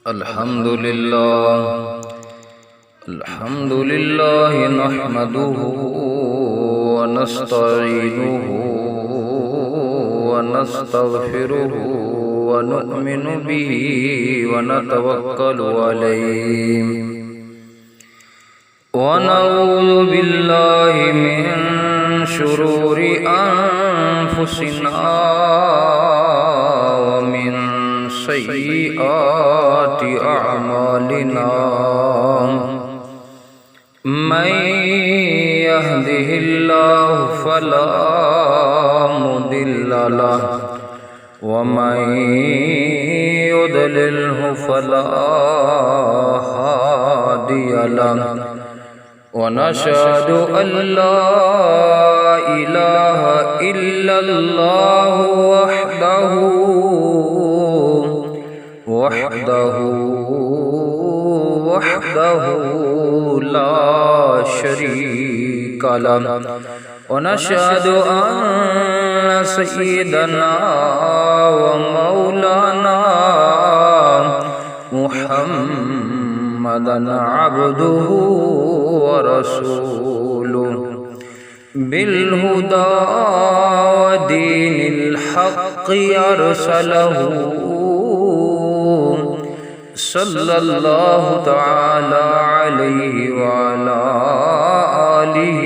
الحمد لله نحمده ونستعينه ونستغفره ونؤمن به ونتوكل عليه ونعوذ بالله من شرور أنفسنا ومن سيئات أعمالنا من يهده الله فلا مضل له ومن يضلله فلا هادي له ونشهد أن لا إله إلا الله وحده لا شريك له ونشهد أن سيدنا ومولانا محمدا عبده ورسوله بالهدى ودين الحق أرسله صلى الله تعالى عليه وعلى آله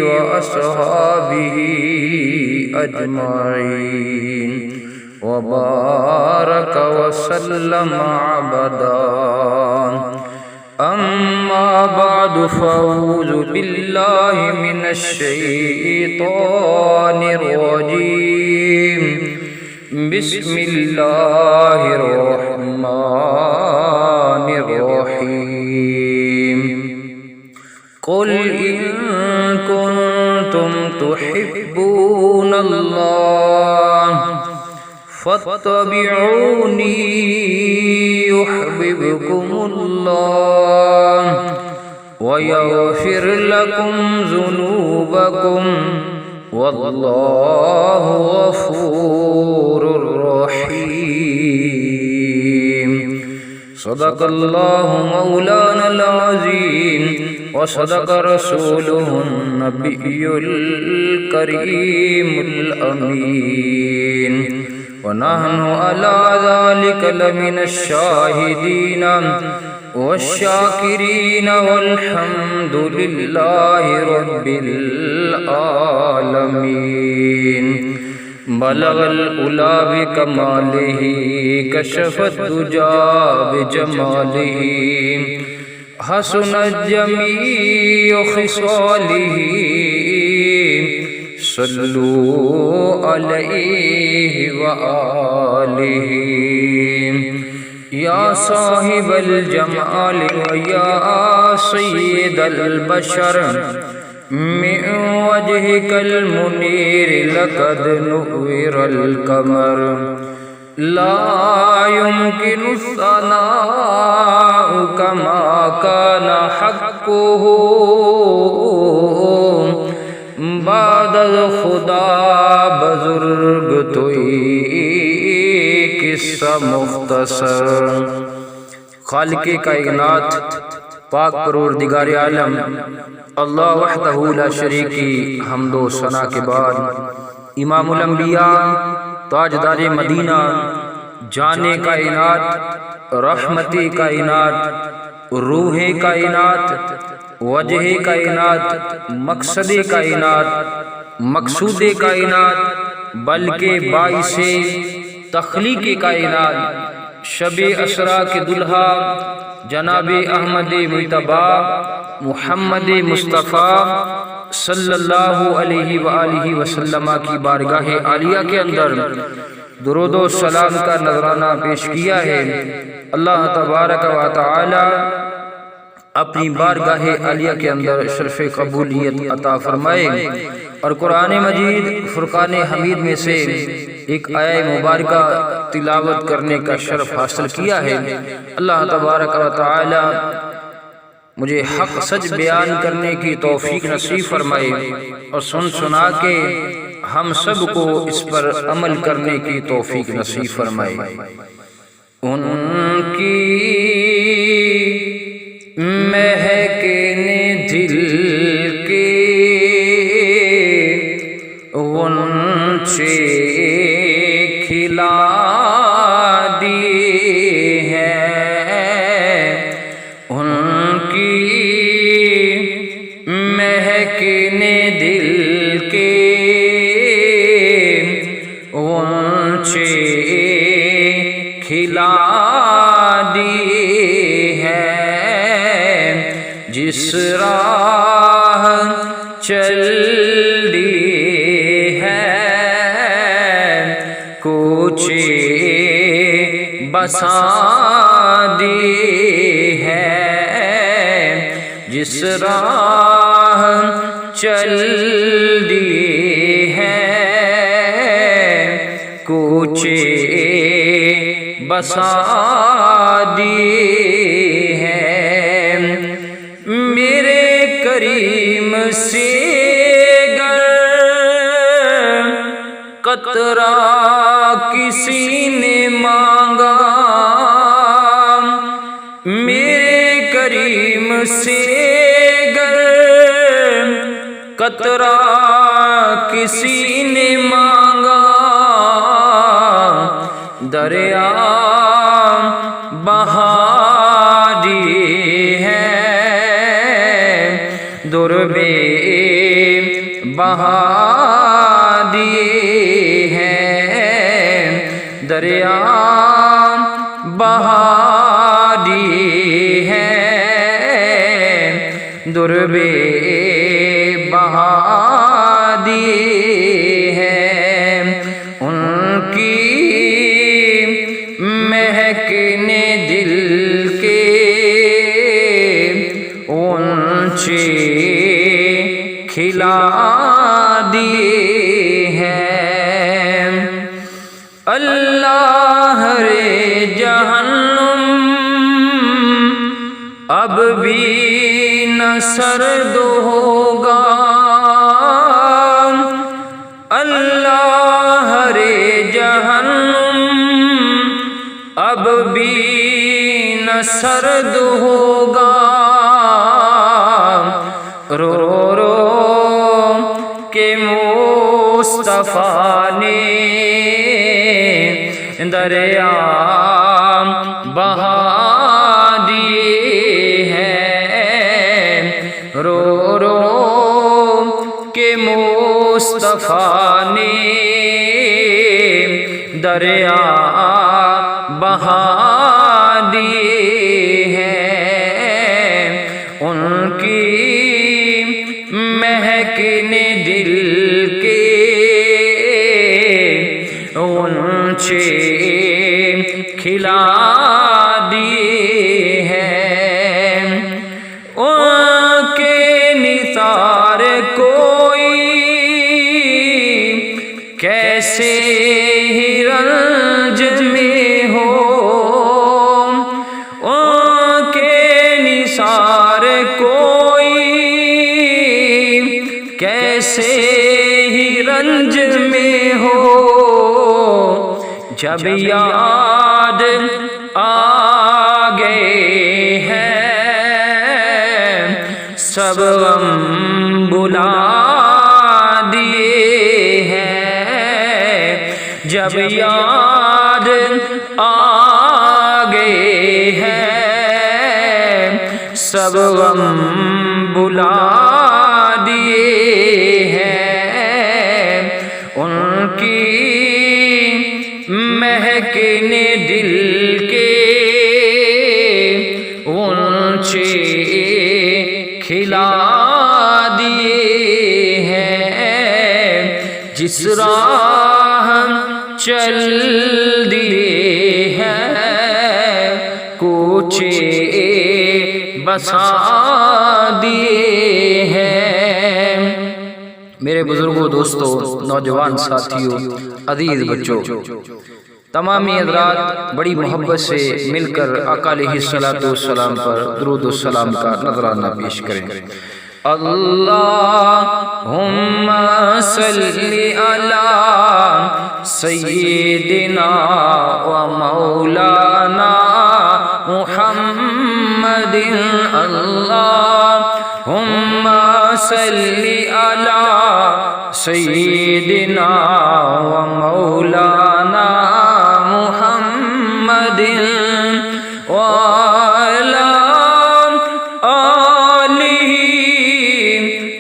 وأصحابه أجمعين وبارك وسلم عبدا أما بعد فأعوذ بالله من الشيطان الرجيم بسم الله الرحمن الرحيم قل إن كنتم تحبون الله فاتبعوني يحببكم الله ويغفر لكم ذنوبكم والله غفور رحيم صدق الله مولانا العظيم وصدق رسوله النبي الكريم الأمين ونحن على ذلك لمن الشاهدين والشاكرين والحمد لله رب العالمين بلغ العلا بكماله كشف الدجى بجماله حسنت جميع خصاله صلوا عليه وآله يا صاحب الجمال ويا سيد البشر من وجهك المنير لقد نور القمر لا يمكن الثناء كما كان حقه بعد خدا بزرگ توئی قصہ مختصر خالق کائنات پاک پروردگار عالم اللہ وحدہ لا شریک کی حمد و ثنا کے بعد امام الانبیاء تاجدار مدینہ جان کائنات رحمت کائنات روح کائنات وجہ کائنات مقصد کائنات مقصود کائنات بلکہ باعث تخلیق کائنات شب اسرا کے دلہا جناب احمد مجتبی محمد مصطفیٰ صلی اللہ علیہ وآلہ وسلم کی بارگاہ عالیہ کے اندر درود و سلام کا نذرانہ پیش کیا ہے۔ اللہ تبارک و تعالی اپنی بارگاہ عالیہ کے اندر شرف قبولیت عطا فرمائے اور قرآن مجید فرقان حمید میں سے ایک آیہ مبارکہ تلاوت کرنے کا شرف حاصل کیا ہے۔ اللہ تبارک و تعالی مجھے حق سچ بیان کرنے کی توفیق نصیب فرمائے اور سن سنا کے ہم سب کو اس پر عمل کرنے کی توفیق نصیب فرمائے۔ ان کی مہکنے دل کے غنچے کھلا دیے ہیں، ان کی مہکنے دل کے غنچے کھلا دیے ہیں، جس راہ چل دیے ہیں کوچے بسا دیے ہیں، جس راہ چل دیے ہیں کوچے بسا دیے ہیں۔ میرے کریم سے گر قطرہ کسی نے مانگا، میرے کریم سے گر قطرہ کسی نے مانگا، دریا بہا دیے ہیں، دربے بہا دیے ہیں، دریا بہا دیے ہیں، دربے بہا دیے ہیں، ان کی مہکنے دل کے غنچے کھلا دیے ہیں۔ اللہ رے جہنم اب بھی نہ سرد ہوگا، اللہ رے جہنم اب بھی نہ سرد ہوگا، رو رو کے مصطفیٰ نے دریا بہا دیے ہیں، رو رو کے مصطفیٰ نے دریا بہا دیے ہیں، ان کی مہکنے دل کے غنچے کھلا دیے ہیں، ان کے نثار کوئی کیسے ہی رنج میں ہو، ان کے نثار کوئی کیسے ہی رنج میں ہو، جب یاد آ گئے ہیں سب غم بلا دیے ہیں، جب یاد آ گئے ہیں سب غم بلا دیے ہیں، ان کی مہکنے دل کے غنچے کھلا دیے ہیں، جس راہ چل دیے ہیں کوچے بسا دیے ہیں۔ میرے بزرگوں، دوستوں، نوجوان ساتھیوں، عزیز بچوں، تمامی حضرات بڑی محبت سے مل کر آقا علیہ الصلوۃ والسلام پر درود و سلام کا نذرانہ پیش کریں۔ اللہم صلی علی سیدنا و مولانا اللہم صلی علی سیدنا و مولانا محمد وعلی آلہ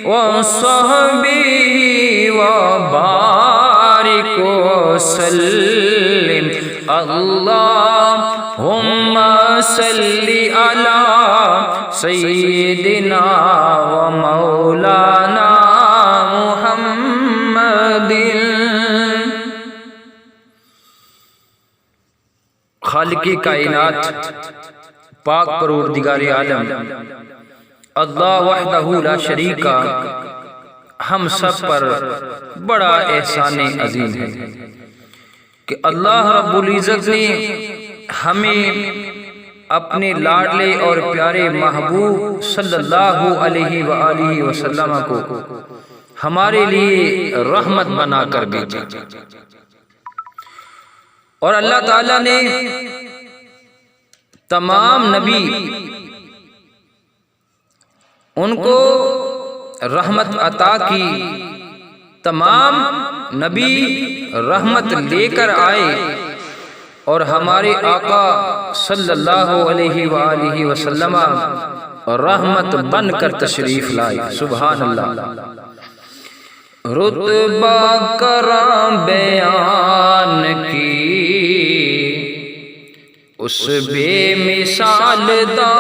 وصحبہ وبارک وسلم اللہم صلی علی سیدنا و مولانا محمد۔ خالق کائنات پاک پروردگار عالم اللہ وحدہ لا شریک کا ہم سب پر بڑا احسان عظیم ہے کہ اللہ رب العزت نے ہمیں اپنے لاڈلے اور پیارے محبوب صلی اللہ علیہ وآلہ وسلم کو ہمارے لیے رحمت بنا کر بھیجا، اور اللہ تعالیٰ نے تمام نبی ان کو رحمت عطا کی، تمام نبی رحمت لے کر آئے اور ہمارے آقا صلی اللہ علیہ وآلہ وسلم رحمت بن کر تشریف لائے۔ سبحان اللہ۔ رتبہ کرام بیان کی اس بے مثال دا،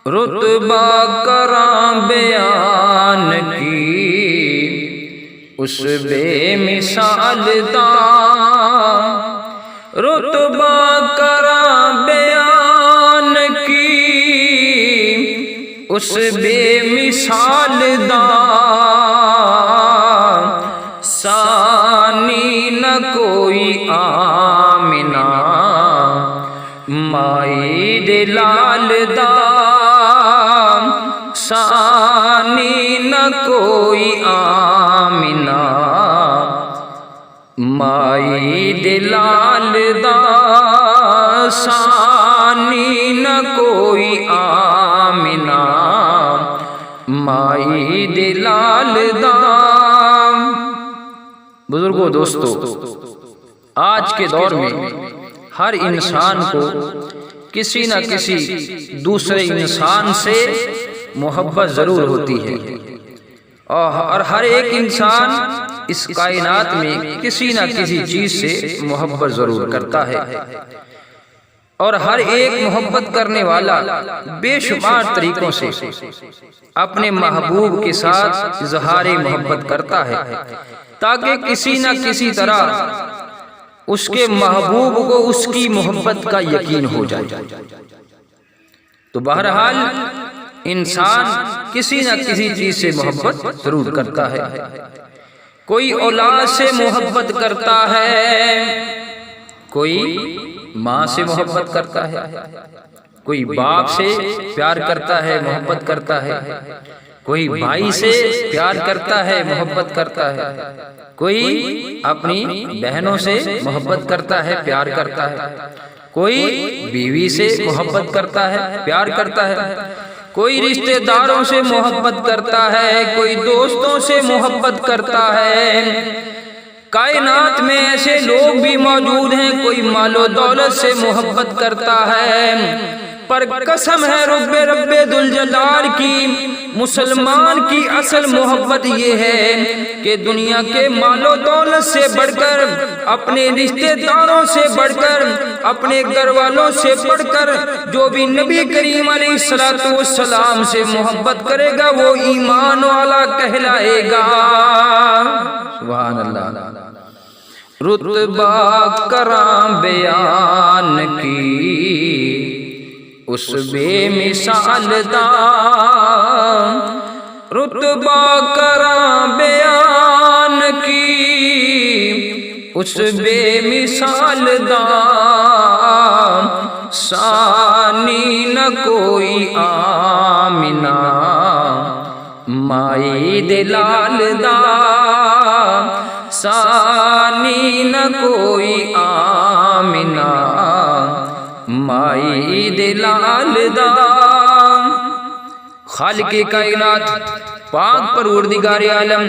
رتبہ کرام بیان کی اس بے مثال دا، رتبہ کرام بیان کی اس بے مثال دا، ثانی نہ کوئی آمنہ مائی دلال دا، ثانی نہ کوئی آمنہ مائی دلال دا، ثانی نہ کوئی آمنہ مائی دلال دا۔ بزرگوں، دوستو، آج کے دور میں ہر انسان کو کسی نہ کسی دوسرے انسان سے محبت ضرور ہوتی ہے، اور ہر ایک انسان اس کائنات میں کسی نہ کسی چیز سے محبت ضرور کرتا ہے، اور ہر ایک محبت کرنے والا بے شمار طریقوں سے اپنے محبوب کے ساتھ اظہار محبت کرتا ہے تاکہ کسی نہ کسی طرح اس کے محبوب کو اس کی محبت کا یقین ہو جائے۔ تو بہرحال انسان کسی نہ کسی چیز سے محبت ضرور کرتا ہے، کوئی اولاد سے محبت کرتا ہے، کوئی ماں سے محبت کرتا ہے، کوئی باپ سے پیار کرتا ہے، محبت کرتا ہے، کوئی بھائی سے پیار کرتا ہے، محبت کرتا ہے، کوئی اپنی بہنوں سے محبت کرتا ہے، پیار کرتا ہے، کوئی بیوی سے محبت کرتا ہے، پیار کرتا ہے، کوئی رشتہ داروں سے محبت کرتا ہے، کوئی دوستوں سے محبت کرتا ہے۔ کائنات میں ایسے لوگ بھی موجود ہیں، کوئی مال و دولت سے محبت کرتا ہے، پر قسم ہے رب ذوالجلال کی، مسلمان کی اصل محبت یہ ہے کہ دنیا کے مال و دولت سے بڑھ کر، اپنے رشتہ داروں سے بڑھ کر، اپنے گھر والوں سے بڑھ کر جو بھی نبی کریم علیہ السلام سے محبت کرے گا وہ ایمان والا کہلائے گا۔ سبحان اللہ۔ رتبہ کرام بیان کی اس بے مثال دا، رتبہ کرام بیان کی اس بے مثال دا، ثانی نہ کوئی آمنہ مائی دلال دا، ثانی نہ کوئی آمنہ مائی حمید لالدہ خالق کائنات پاک پروردگار عالم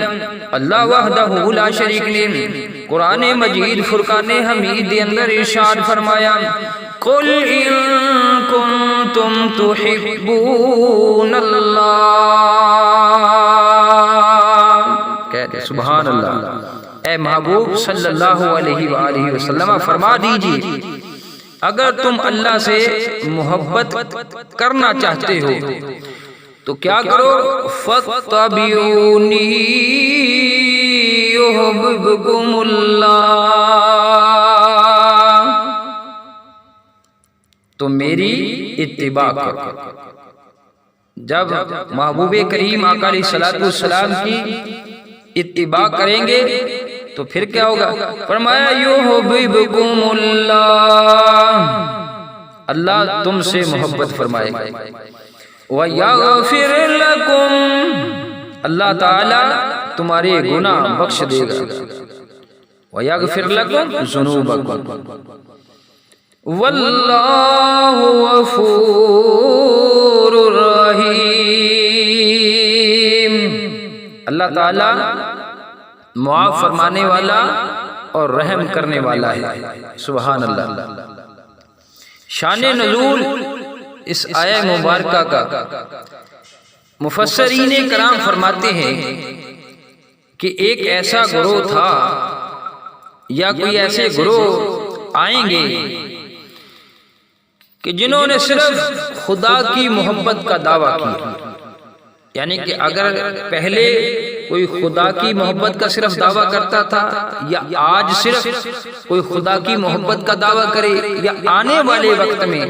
اللہ وحدہ لا شریک نے قرآن مجید فرقان حمید کے اندر ارشاد فرمایا قل ان کنتم تحبون اللہ، کہتے سبحان اللہ، اے محبوب صلی اللہ علیہ وآلہ وسلم فرما دیجئے اگر تم اللہ سے محبت کرنا چاہتے ہو تو کیا کرو فَاتَّبِعُونِي يُحْبِبْكُمُ اللَّهُ، تو میری اتباع کرو۔ جب محبوب کریم آقا علیہ السلام کی اتباع کریں گے تو پھر کیا ہوگا؟ فرمایا یحببکم اللہ، اللہ تم سے محبت فرمائے گا، وَيَغْفِرْ لَكُمْ، اللہ تعالی تمہارے گناہ بخش دے گا، وَيَغْفِرْ لَكُمْ ذُنُوبَكُمْ، وَاللَّهُ غَفُورٌ رَحِيمٌ، اللہ تعالی معاف فرمانے والا اور رحم کرنے والا ہے۔ سبحان اللہ۔ شان نزول اس آیہ مبارکہ کا مفسرین کرام فرماتے ہیں کہ ایک ایسا گروہ تھا یا کوئی ایسے گروہ آئیں گے کہ جنہوں نے صرف خدا کی محبت کا دعویٰ کیا، یعنی کہ اگر پہلے کوئی خدا کی محبت کا صرف دعویٰ کرتا تھا یا آج صرف کوئی خدا کی محبت کا دعویٰ کرے یا آنے والے وقت میں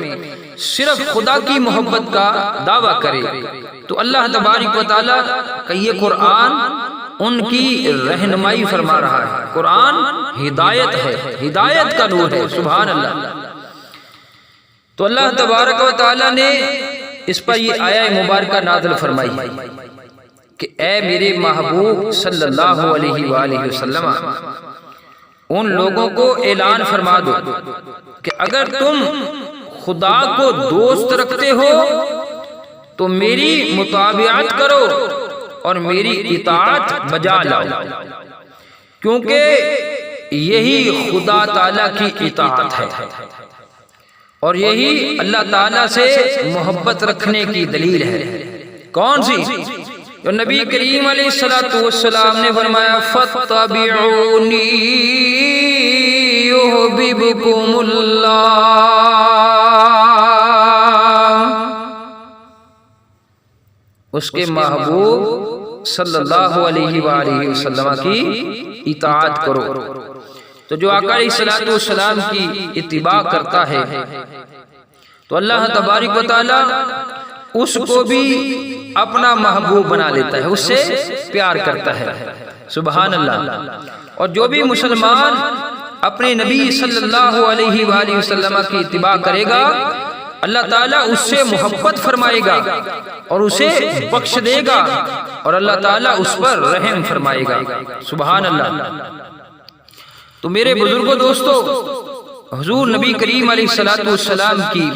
صرف خدا کی محبت کا دعویٰ کرے، تو اللہ تبارک و تعالیٰ کا یہ قرآن ان کی رہنمائی فرما رہا ہے۔ قرآن ہدایت ہے، ہدایت کا نور ہے۔ سبحان اللہ۔ تو اللہ تبارک و تعالیٰ نے اس پر یہ آیہ مبارکہ نازل فرمائی کہ اے میرے محبوب صلی اللہ علیہ وآلہ وسلم ان لوگوں کو اعلان فرما دو کہ اگر تم خدا کو دوست رکھتے ہو تو میری مطابعت کرو اور میری اطاعت بجا لاؤ، کیونکہ یہی خدا تعالیٰ کی اطاعت ہے اور یہی اللہ تعالیٰ سے محبت رکھنے کی دلیل ہے۔ کون سی؟ جو نبی کریم علیہ السلام نے فرمایا فَاتَّبِعُونِي يُحْبِبْكُمُ اللَّهُ، اس کے محبوب صلی اللہ علیہ وآلہ وسلم کی اطاعت کرو۔ تو جو آقا علیہ السلام کی اتباع کرتا ہے تو اللہ تبارک و تعالی اس کو بھی اپنا محبوب بنا لیتا ہے، اس سے پیار کرتا ہے۔ سبحان اللہ۔ اور جو بھی مسلمان اپنے نبی صلی اللہ علیہ وآلہ وسلم کی اتباع کرے گا اللہ تعالیٰ اس سے محبت فرمائے گا اور اسے بخش دے گا اور اللہ تعالیٰ اس پر رحم فرمائے گا۔ سبحان اللہ۔ تو میرے بزرگوں دوستو، حضور نبی کریم علیہ السلام کی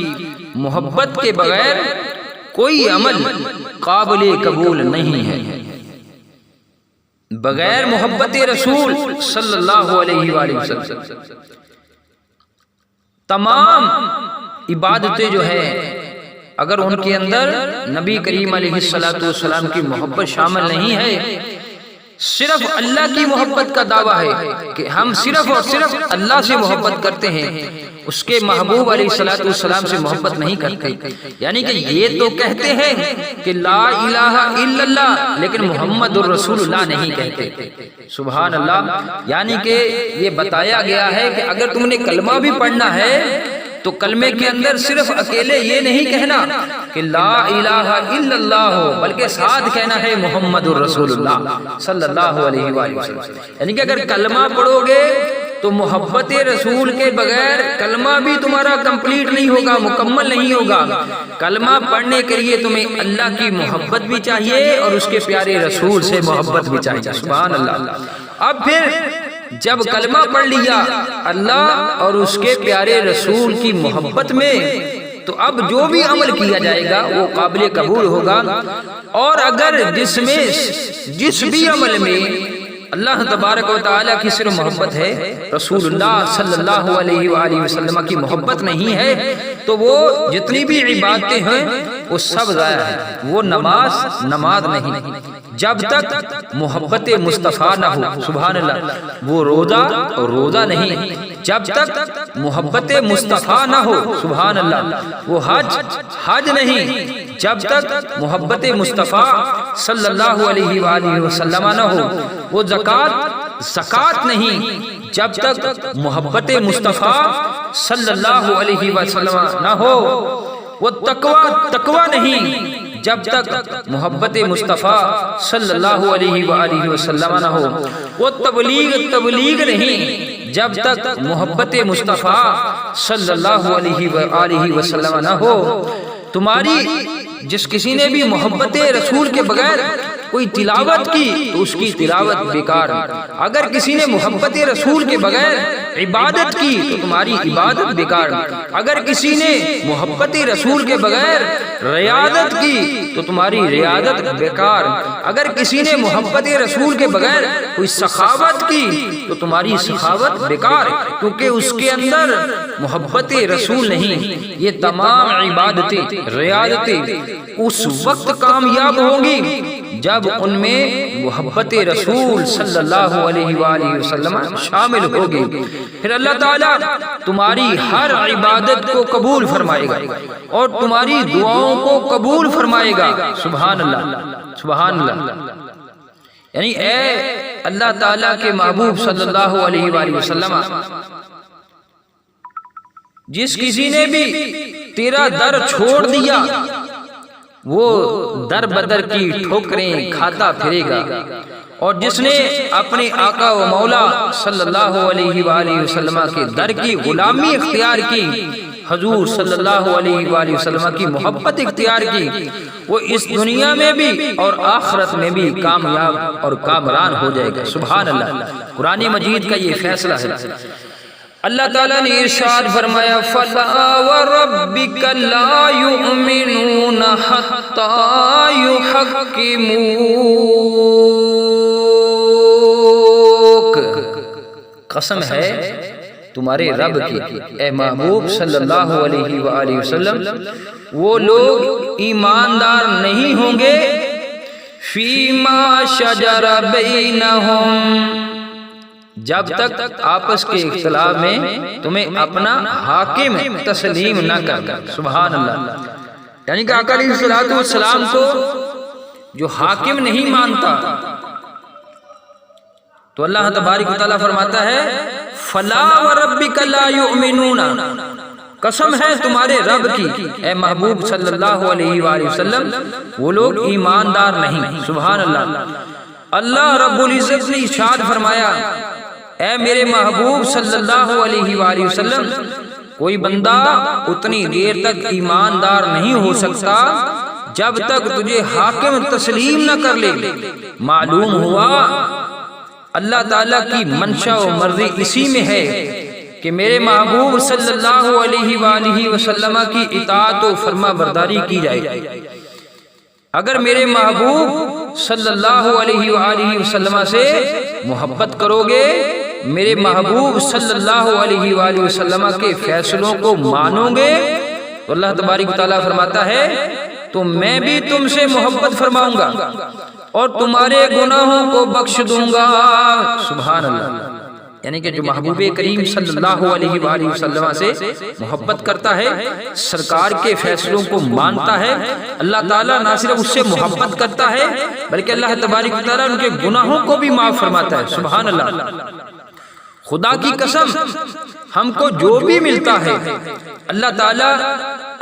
محبت کے بغیر کوئی عمل قابل قبول نہیں ہے۔ بغیر محبت رسول صلی اللہ علیہ وآلہ وسلم تمام عبادتیں جو ہیں اگر ان کے اندر نبی کریم علیہ السلام کی محبت شامل نہیں ہے، صرف اللہ کی محبت کا دعویٰ ہے کہ ہم صرف اور صرف اللہ سے محبت کرتے ہیں، اس کے محبوب علیہ السلام سے محبت نہیں کرتے، یعنی کہ یہ تو کہتے ہیں کہ لا الہ الا اللہ لیکن محمد الرسول اللہ نہیں کہتے۔ سبحان اللہ۔ یعنی کہ یہ بتایا گیا ہے کہ اگر تم نے کلمہ بھی پڑھنا ہے تو کلمے کے اندر صرف اکیلے یہ نہیں کہنا کہ لا الہ الا اللہ ہو، بلکہ ساتھ کہنا ہے محمد الرسول اللہ صلی اللہ علیہ وآلہ وسلم۔ یعنی کہ اگر کلمہ پڑھو گے تو محبت رسول کے بغیر کلمہ بھی تمہارا کمپلیٹ نہیں ہوگا، مکمل نہیں ہوگا۔ کلمہ پڑھنے کے لیے تمہیں اللہ کی محبت بھی چاہیے اور اس کے پیارے رسول سے محبت بھی چاہیے۔ سبحان اللہ۔ اب پھر جب کلمہ پڑھ لیا اللہ اور اس کے پیارے رسول کی محبت میں تو اب جو بھی عمل کیا جائے گا وہ قابل قبول ہوگا، اور اگر جس بھی عمل میں اللہ تبارک و تعالیٰ کی صرف محبت ہے، رسول اللہ صلی اللہ علیہ وآلہ وسلم کی محبت نہیں ہے، تو وہ جتنی بھی عبادتیں ہیں وہ سب ضائع ہے۔ وہ نماز نہیں جب تک محبت مصطفیٰ نہ ہو، سبحان اللہ۔ وہ روزہ نہیں جب تک محبت مصطفیٰ نہ ہو، سبحان اللہ۔ وہ حج نہیں جب تک محبت مصطفیٰ صلی اللہ علیہ وآلہ وسلم نہ ہو۔ وہ زکوٰۃ نہیں جب تک محبت مصطفیٰ صلی اللہ علیہ وسلم نہ ہو۔ وہ تقویٰ نہیں جب تک محبت مصطفیٰ صلی اللہ علیہ وآلہ وسلم نہ ہو۔ وہ تبلیغ نہیں جب تک محبت مصطفیٰ صلی اللہ علیہ وآلہ وسلم نہ ہو۔ تمہاری جس کسی نے بھی محبت رسول کے بغیر کوئی تلاوت کی تو اس کی تلاوت بیکار۔ اگر کسی نے محبت رسول کے بغیر عبادت کی تو تمہاری عبادت بیکار۔ اگر کسی نے محبت رسول کے بغیر ریاضت کی تو تمہاری ریاضت بیکار۔ اگر کسی نے محبت رسول کے بغیر کوئی سخاوت کی تو تمہاری سخاوت بیکار، کیونکہ اس کے اندر محبت رسول نہیں۔ یہ تمام عبادتیں، ریاضتیں اس وقت کامیاب ہوں گی جب ان میں محبت رسول صلی اللہ علیہ وآلہ وسلم شامل ہوگی۔ پھر اللہ تعالیٰ تمہاری ہر عبادت کو قبول فرمائے گا اور تمہاری دعاؤں کو قبول فرمائے گا، سبحان اللہ، سبحان اللہ۔ یعنی اے اللہ تعالیٰ کے محبوب صلی اللہ علیہ وآلہ وسلم، جس کسی نے بھی تیرا در چھوڑ دیا وہ در بدر کی ٹھوکریں کھاتا پھرے گا، اور جس نے اپنے آقا و مولا صلی اللہ علیہ وآلہ وسلم کے در کی غلامی اختیار کی، حضور صلی اللہ علیہ وآلہ وسلم کی محبت اختیار کی، وہ اس دنیا میں بھی اور آخرت میں بھی کامیاب اور کامران ہو جائے گا، سبحان اللہ۔ قرآن مجید کا یہ فیصلہ ہے۔ اللہ تعالیٰ نے ارشاد فرمایا فَلَا وَرَبِّكَ لَا يُؤْمِنُونَ حَتَّى يُحَكِّمُوكَ، قسم ہے تمہارے رب کی اے محبوب صلی اللہ علیہ وآلہ وسلم، وہ لوگ ایماندار نہیں ہوں گے فِيمَا شَجَرَ بَيْنَهُمْ، جب تک آپس کے اختلاف میں تمہیں اپنا حاکم تسلیم نہ کر، سبحان اللہ۔ یعنی کہ آقا علیہ السلام کو جو حاکم نہیں مانتا تو اللہ تبارک و تعالیٰ فرماتا ہے فَلَا وَرَبِّكَ لَا يُؤْمِنُونَ، قسم ہے تمہارے رب کی اے محبوب صلی اللہ علیہ وآلہ وسلم، وہ لوگ ایماندار نہیں، سبحان اللہ۔ اللہ رب العزت نے ارشاد فرمایا اے میرے محبوب صلی اللہ علیہ وآلہ وسلم، کوئی بندہ اتنی دیر تک ایماندار نہیں ہو سکتا جب تک تجھے حاکم تسلیم نہ کر لے۔ معلوم ہوا اللہ تعالیٰ کی منشا و مرضی اسی میں ہے کہ میرے محبوب صلی اللہ علیہ وآلہ وسلم کی اطاعت و فرما برداری کی جائے۔ اگر میرے محبوب صلی اللہ علیہ وآلہ وسلم سے محبت کرو گے، میرے محبوب صلی اللہ علیہ وآلہ وسلم کے فیصلوں کو مانو گے، تو اللہ تبارک و تعالیٰ فرماتا ہے تو میں بھی تم سے محبت فرماؤں گا اور تمہارے گناہوں کو بخش دوں گا، سبحان اللہ۔ یعنی کہ جو محبوب کریم صلی اللہ علیہ وآلہ وسلم سے محبت کرتا ہے، سرکار کے فیصلوں کو مانتا ہے، اللہ تعالیٰ نہ صرف اس سے محبت کرتا ہے بلکہ اللہ تبارک و تعالیٰ ان کے گناہوں کو بھی معاف فرماتا ہے، سبحان اللہ۔ خدا کی قسم ہم کو جو بھی ملتا ہے اللہ تعالیٰ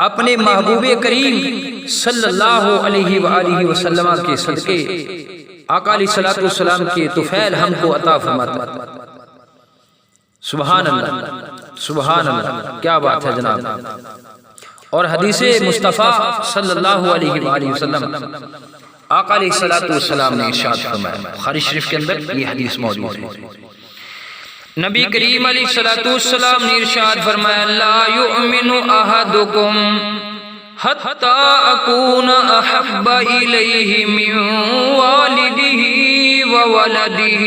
اپنے محبوب کریم صلی اللہ علیہ وآلہ وسلم کے صدقے آقا علیہ السلام کے طفیل ہم کو عطا فرماتا ہے، سبحان اللہ، سبحان اللہ، کیا بات ہے جناب۔ اور حدیث مصطفیٰ صلی اللہ علیہ وآلہ وسلم آقا علیہ السلام نے ارشاد فرمایا، بخاری شریف کے اندر یہ حدیث موجود ہے، نبی کریم علیہ السلام نے ارشاد فرمایا لا یؤمن احدکم حتی اکون احب الیہ من والدہ وولدہ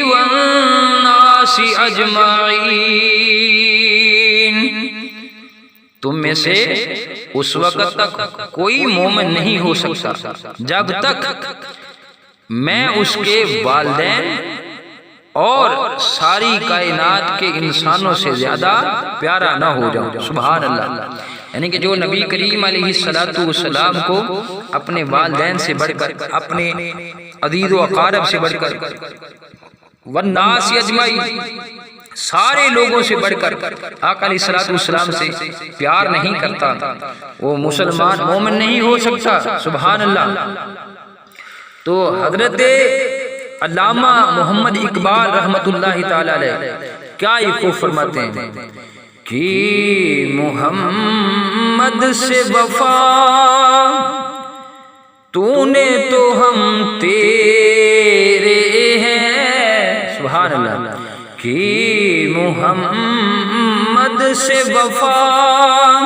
والناس اجمعین۔ تم میں سے اس وقت تک کوئی مومن نہیں ہو سکتا جب تک میں اس کے والدین اور ساری کائنات کے انسانوں سے زیادہ پیارا نہ ہو جاؤں۔ سبحان اللہ۔ یعنی کہ جو نبی کریم علیہ السلام کو اپنے والدین سے بڑھ کر، اپنے عزیز و اقارب سے بڑھ کر، والناس اجمعین سارے لوگوں سے بڑھ کر آقا علیہ السلام سے پیار نہیں کرتا، وہ مسلمان مومن نہیں ہو سکتا۔ سبحان اللہ۔ تو حضرت علامہ محمد اقبال رحمت اللہ تعالی علیہ کیا یہ خوب فرماتے ہیں کہ محمد سے وفا تو نے تو ہم تیرے ہیں۔ سبحان اللہ۔ کہ محمد سے وفا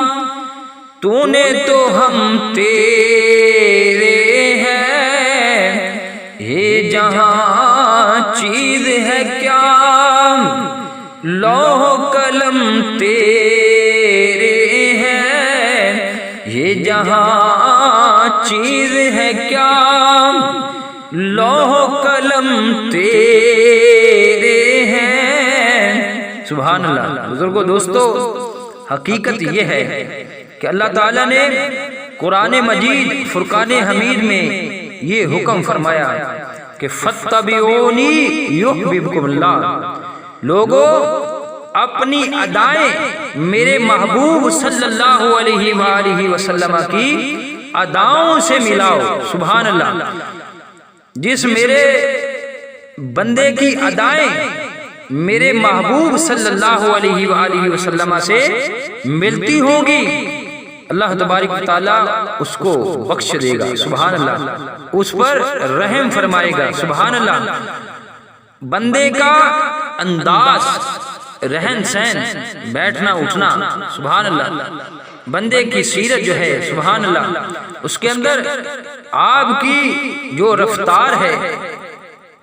تو نے تو ہم تیرے ہیں، یہ جہاں چیز ہے کیا لوح قلم تیرے ہیں، یہ جہاں چیز ہے کیا لوح قلم تیرے ہیں۔ سبحان اللہ۔ بزرگوں دوستو، حقیقت یہ ہے کہ اللہ تعالیٰ نے قرآن مجید فرقان حمید میں یہ حکم فرمایا کہ فَاتَّبِعُونِی یُحْبِبْکُمُ اللہ۔ لوگو اپنی ادائیں میرے محبوب صلی اللہ علیہ وآلہ وسلم کی اداؤں سے ملاؤ۔ سبحان اللہ۔ جس میرے بندے کی ادائیں میرے محبوب صلی اللہ علیہ وآلہ وسلم سے ملتی ہوں گی، اللہ تبارک و تعالیٰ اس کو بخش دے گا۔ سبحان اللہ۔ اس پر رحم فرمائے گا۔ سبحان اللہ۔ بندے کا انداز، رہن سہن، بیٹھنا اٹھنا، سبحان اللہ، بندے کی سیرت جو ہے، سبحان اللہ، اس کے اندر آپ کی جو رفتار ہے،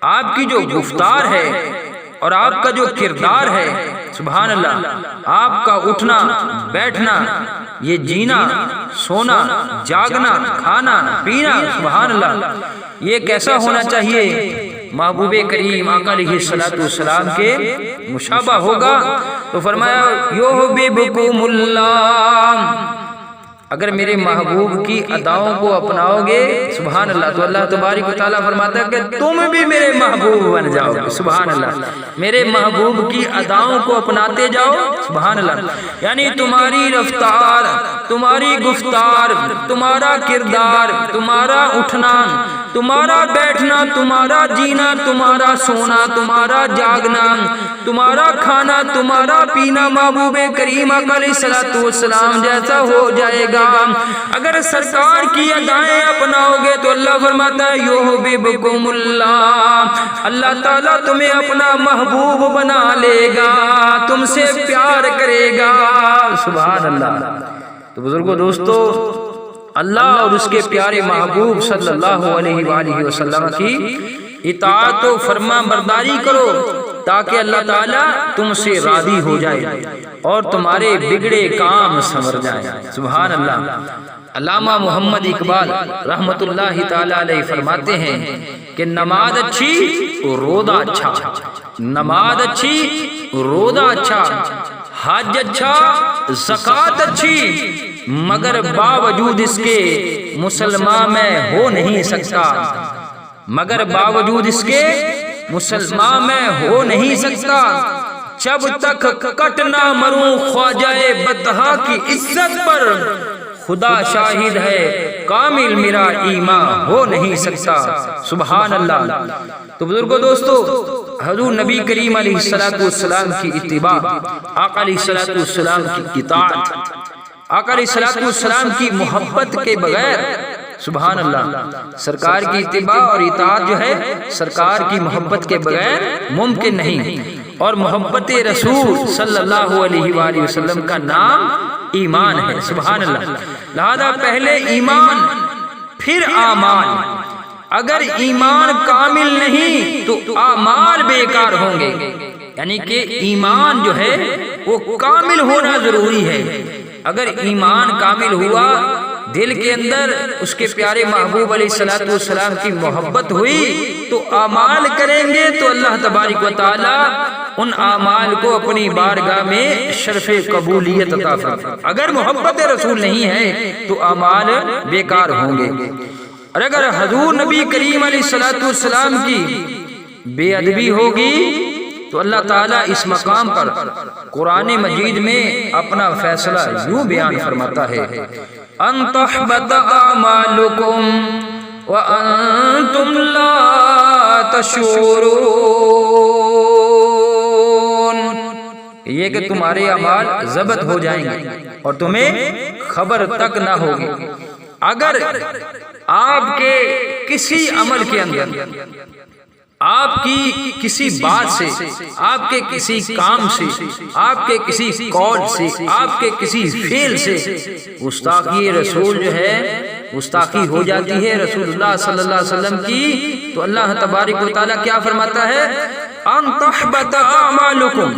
آپ کی جو گفتار ہے اور آپ کا جو کردار ہے، سبحان اللہ، آپ کا اٹھنا بیٹھنا، یہ جینا سونا جاگنا کھانا پینا، سبحان اللہ، یہ کیسا ہونا چاہیے؟ محبوب کریم آقا علیہ السلام کے مشابہ ہوگا۔ تو فرمایا یحببکم اللہ، اگر میرے محبوب کی اداؤں کو اپناؤ گے، سبحان اللہ، تو اللہ تبارک و تعالیٰ فرماتا ہے کہ تم بھی میرے محبوب بن جاؤ گے۔ سبحان اللہ۔ میرے محبوب کی اداؤں کو اپناتے جاؤ، سبحان اللہ، یعنی تمہاری رفتار، تمہاری گفتار، تمہارا کردار، تمہارا اٹھنا، تمہارا بیٹھنا، تمہارا جینا، تمہارا سونا، تمہارا جاگنا، تمہارا کھانا، تمہارا پینا محبوب کریم آقا علیہ السلام جیسا ہو جائے گا۔ اگر سرکار کی ادائیں اپناؤ گے تو اللہ فرماتا ہے یحببکم اللہ، اللہ تعالیٰ تمہیں اپنا محبوب بنا لے گا، تم سے پیار کرے گا۔ سبحان اللہ۔ تو بزرگوں دوستو، اللہ اور اس کے پیارے محبوب صلی اللہ علیہ وآلہ وسلم کی اطاعت و فرما برداری کرو تاکہ اللہ تعالیٰ تم سے راضی ہو جائے اور تمہارے بگڑے کام سنور جائیں۔ سبحان اللہ۔ علامہ محمد اقبال رحمت اللہ تعالی علیہ فرماتے ہیں کہ نماز اچھی روزہ اچھا، نماز اچھی روزہ اچھا، حج اچھا، زکوٰۃ اچھی، مگر باوجود اس کے مسلمان میں ہو نہیں سکتا، مگر باوجود اس کے مسلمان میں ہو نہیں سکتا جب تک کٹ نہ مروں خواجہ بطحا کی عزت پر، خدا شاہد ہے کامل میرا ایمان ہو نہیں سکتا۔ سبحان اللہ۔ تو بزرگوں دوستو، حضور نبی کریم علیہ السلام کی اتباع، آقا علیہ السلام کی اطاعت، آقا علیہ السلام کی محبت کے بغیر، سبحان اللہ، سرکار کی اتباع اور اطاعت جو ہے سرکار کی محبت کے بغیر ممکن نہیں۔ اور محبت رسول صلی اللہ علیہ وآلہ وسلم کا نام ایمان ہے۔ سبحان اللہ۔ لہذا پہلے ایمان پھر اعمال۔ اگر ایمان کامل نہیں تو اعمال بیکار ہوں گے، یعنی کہ ایمان جو ہے وہ کامل ہونا ضروری ہے۔ اگر ایمان کامل ہوا، دل کے اندر اس کے پیارے محبوب علیہ الصلوۃ والسلام کی محبت ہوئی، تو اعمال کریں گے تو اللہ تبارک و تعالی ان اعمال کو اپنی بارگاہ میں شرف قبولیت عطا فرمائے۔ اگر محبت رسول نہیں ہے تو اعمال بیکار ہوں گے۔ اور اگر حضور نبی کریم علیہ الصلوۃ والسلام کی بے ادبی ہوگی تو اللہ تعالیٰ اس مقام پر قرآن مجید میں اپنا فیصلہ یوں بیان فرماتا ہے، ان تحبط اعمالکم وانتم لا تشعرون، یہ کہ تمہارے اعمال ضبط ہو جائیں گے اور تمہیں خبر تک نہ ہوگی۔ اگر آپ کے کسی عمل کے اندر، آپ کی کسی بات سے، آپ کے کسی کام سے، آپ کے کسی قول سے، آپ کے کسی فعل سے گستاخی رسول جو ہے گستاخی ہو جاتی ہے رسول اللہ صلی اللہ علیہ وسلم کی، تو اللہ تبارک و تعالیٰ کیا فرماتا ہے، ان تحبط اعمالکم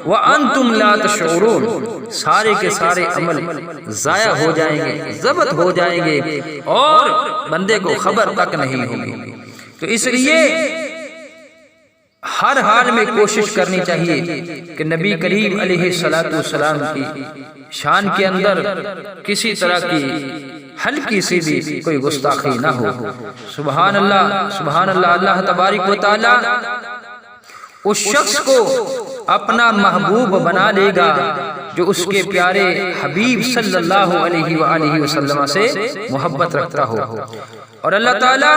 وانتم لا تشعرون، سارے کے سارے عمل ضائع ہو جائیں گے، ضبط ہو جائیں گے اور بندے کو خبر تک نہیں ہوگی۔ تو اس لیے ہر حال میں کوشش کرنی چاہیے کہ نبی کریم علیہ الصلوۃ والسلام کی شان کے اندر کسی طرح کی ہلکی سی بھی کوئی گستاخی نہ ہو۔ سبحان اللہ، سبحان اللہ۔ اللہ تبارک و تعالی اس شخص کو اپنا محبوب بنا لے گا جو اس کے پیارے حبیب صلی اللہ علیہ وآلہ وسلم سے محبت رکھتا ہو، اور اللہ تعالی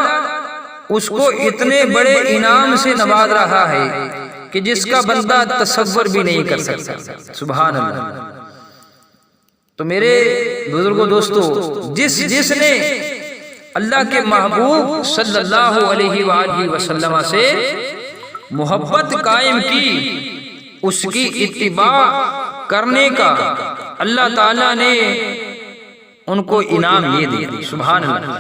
اس کو اتنے بڑے انعام سے نواز رہا ہے کہ جس کا بندہ تصور بھی نہیں کر سکتا۔ سبحان اللہ۔ تو میرے بزرگوں دوستو، جس نے اللہ کے محبوب صلی اللہ علیہ وآلہ وسلم سے محبت قائم کی، اس کی اتباع کرنے کا اللہ تعالیٰ نے ان کو انعام یہ دیا۔ سبحان اللہ۔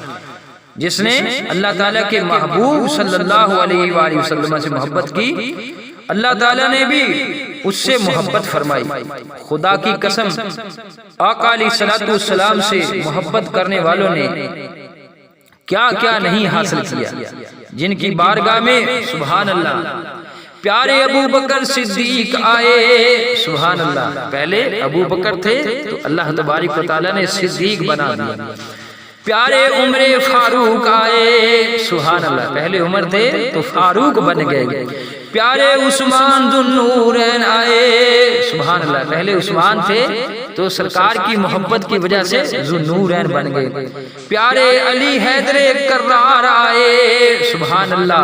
جس نے اللہ تعالیٰ کے محبوب صلی اللہ علیہ وآلہ وسلم سے محبت کی، اللہ تعالیٰ نے بھی اس سے محبت فرمائی۔ خدا کی قسم، آقا علیہ الصلوۃ والسلام سے محبت کرنے والوں نے کیا کیا نہیں حاصل کیا، جن کی بارگاہ میں سبحان اللہ پیارے ابو بکر صدیق آئے۔ سبحان اللہ۔ پہلے ابو بکر تھے تو اللہ تبارک و تعالیٰ نے صدیق بنا دیا۔ پیارے عمر فاروق آئے۔ سبحان اللہ۔ پہلے عمر تھے تو فاروق بن گئے۔ پیارے عثمان ذو النورین آئے۔ سبحان اللہ۔ پہلے عثمان تھے تو سرکار کی محبت کی وجہ سے ذو النورین بن گئے۔ پیارے علی حیدر کرار آئے۔ سبحان اللہ،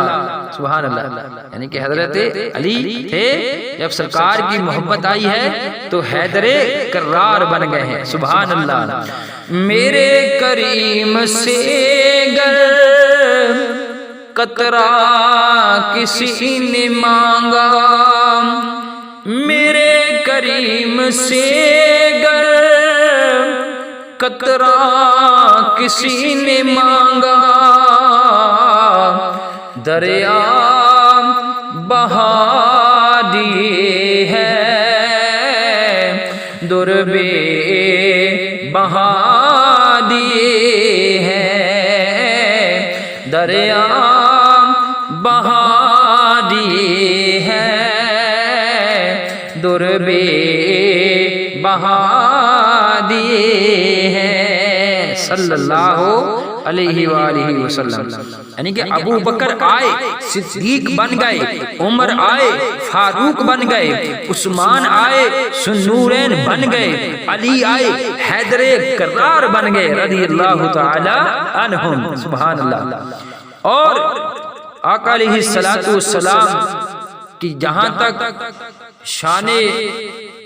سبحان اللہ۔ یعنی کہ حضرت علی تھے، جب سرکار کی محبت آئی ہے تو حیدر کرار بن گئے ہیں۔ سبحان اللہ۔ میرے کریم سے گر قطرہ کسی نے مانگا، میرے کریم سے گر قطرہ کسی نے مانگا، دریا بہا دی ہے دربے بہا دیے ہیں، دریا بہا دیے ہیں، دربے بہا دیے ہیں، صلی اللہ علیہ وآلہ وسلم۔ یعنی کہ ابو بکر آئے صدیق بن گئے، عمر آئے فاروق بن گئے، عثمان آئے ذو النورین بن گئے، علی آئے حیدر کرار بن گئے رضی اللہ تعالی عنہم۔ سبحان اللہ۔ اور آقا علیہ الصلوۃ والسلام کی جہاں تک شان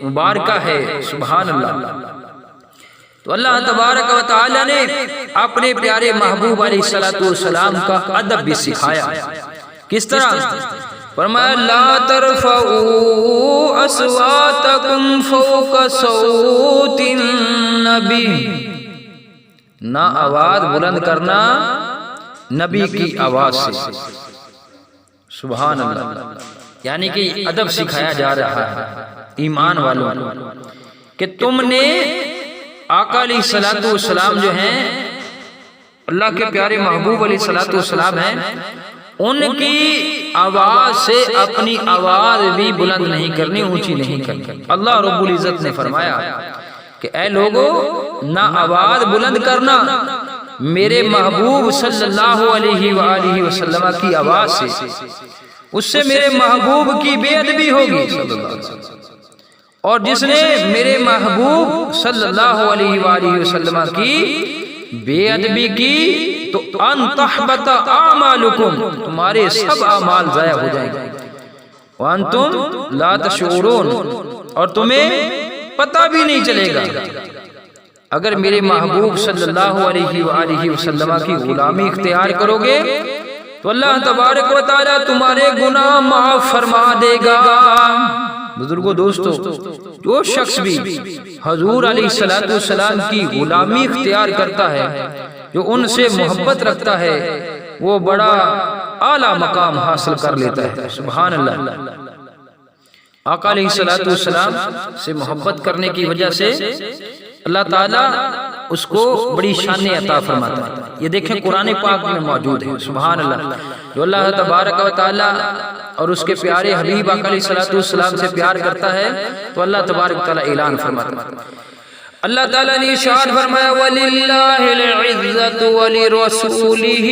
مبارکہ ہے، سبحان اللہ، تو اللہ تبارک و تعالی نے اپنے پیارے محبوب علیہ الصلوۃ والسلام کا ادب بھی سکھایا۔ کس طرح؟ فرمایا لا ترفعوا اصواتکم فوق صوت النبی، نہ آواز بلند کرنا نبی کی آواز سے. سبحان اللہ. یعنی کہ ادب سکھایا جا رہا ہے ایمان والوں کو کہ تم نے آقا علیہ الصلوۃ والسلام جو ہیں اللہ کے پیارے محبوب علیہ الصلوۃ والسلام ہیں، ان کی آواز سے اپنی آواز بھی بلند نہیں کرنی، اونچی نہیں کرنی. اللہ رب العزت نے فرمایا کہ اے لوگو نہ آواز بلند کرنا میرے محبوب صلی اللہ علیہ وآلہ وسلم کی آواز سے، اس سے میرے محبوب کی بے ادبی ہوگی. اور جس نے میرے محبوب صلی اللہ علیہ وآلہ وسلم کی بے ادبی کی تو ان تحبط اعمالکم، تمہارے سب اعمال ضائع ہو جائیں گے. وانتم لا تشعرون، اور تمہیں پتہ بھی نہیں چلے گا. اگر میرے محبوب صلی اللہ علیہ وآلہ وسلم کی غلامی اختیار کرو گے تو اللہ تبارک و تعالی تمہارے گناہ معاف فرما دے گا. بزرگوں دوستو، جو شخص بھی حضور علیہ الصلوۃ والسلام کی غلامی اختیار کرتا ہے، جو ان سے محبت رکھتا ہے، وہ بڑا اعلیٰ مقام حاصل کر لیتا ہے. سبحان اللہ. آقا علیہ الصلوۃ والسلام سے محبت کرنے کی وجہ سے اللہ تعالیٰ اس کو بڑی شان عطا فرماتا ہے. یہ دیکھیں قرآن پاک میں موجود ہے. سبحان اللہ. جو اللہ تبارک و تعالیٰ اور اس کے پیارے حبیب آقا علیہ الصلوۃ والسلام سے پیار کرتا ہے تو اللہ تبارک و تعالیٰ اعلان فرماتا ہے. اللہ تعالیٰ نے ارشاد فرمایا وَلِلَّهِ الْعِزَّةُ وَلِرَسُولِهِ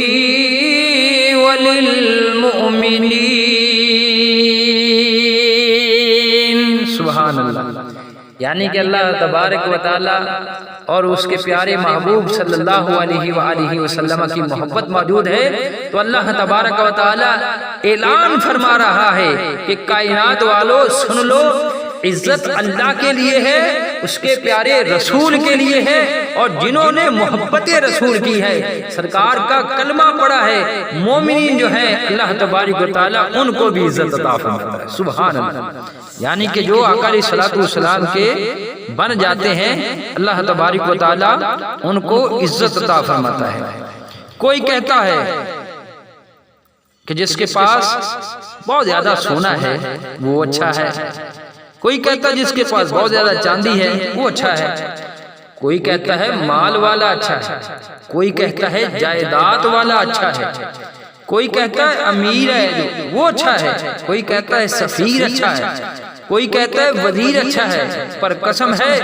وَلِلْمُؤْمِنِينَ. سبحان اللہ. یعنی کہ اللہ تبارک و تعالیٰ اور اس کے پیارے محبوب صلی اللہ علیہ وآلہ وسلم کی محبت موجود ہے تو اللہ تبارک و تعالیٰ اعلان فرما رہا ہے کہ کائنات والو سن لو، عزت اللہ کے لیے ہے، اس کے پیارے رسول کے لیے ہے، اور جنہوں نے محبت رسول کی ہے، سرکار کا کلمہ پڑھا ہے، مومنین جو ہیں اللہ تبارک و تعالیٰ ان کو بھی عزت عطا فرماتا ہے. سبحان اللہ. یعنی کہ جو آقا علیہ الصلوۃ والسلام کے بن جاتے ہیں اللہ تبارک و تعالیٰ ان کو عزت عطا فرماتا ہے. کوئی کہتا ہے کہ جس کے پاس بہت زیادہ سونا ہے وہ اچھا ہے، کوئی کہتا ہے جس کے پاس بہت زیادہ چاندی ہے وہ اچھا ہے، کوئی کہتا ہے مال والا اچھا ہے، کوئی کہتا ہے جائیداد والا اچھا ہے، کوئی کہتا ہے امیر ہے وہ اچھا ہے، کوئی کہتا ہے سفیر اچھا ہے، کوئی کہتا ہے وزیر اچھا ہے. پر قسم ہے